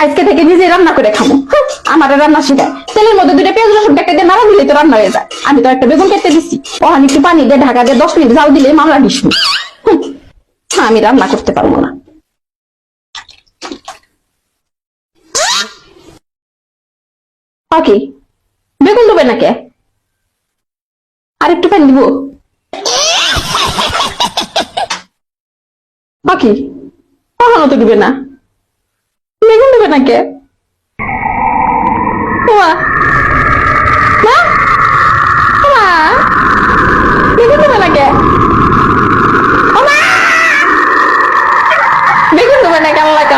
আজকে থেকে নিজে রান্না করে খাবো। আমার রান্না শিখায়, তেলের মধ্যে 2টা পেঁয়াজ রসুন কেটে দিয়ে নাড়া দিলে তো রান্না হয়ে যায়। আমি তো একটা বেগুন কেটে দিচ্ছি, ওখানে একটু পানি দিয়ে ঢাকা দিয়ে 10 মিনিট জাল দিলে মামলা ডিসমি। আমি রান্না করতে পারবো না। পাখি বেগুন দেবে না কে? আর একটু পানি দিব? পাখি কখনো তো দিবে না, বেগুন দেবে না কে? মা মা মা বেগুন দেবে না কে? বেগুন দেবে না কেমন লাগে?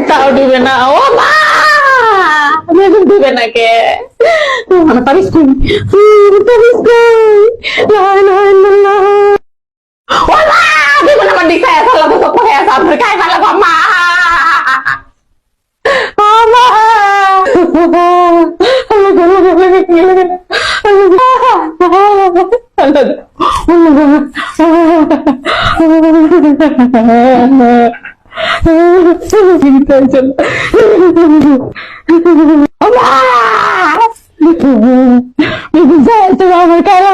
তাও দিবে না। ও মা বেগুন দিবে না কে? পারিস কই? পারিস কই? ও মা বেগুন আমার দিকে খায় ফেলা তো পড়ে আছে, আপনার খায় ফেলা গো মা। আমার কারা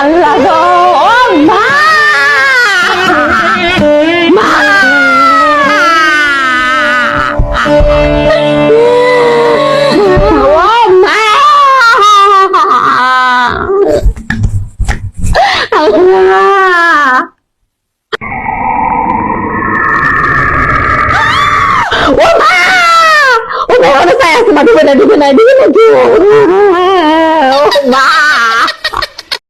আল্লাহ গো, ও মা মা দিবে না, দিবে না, দিবে না, দিবে না,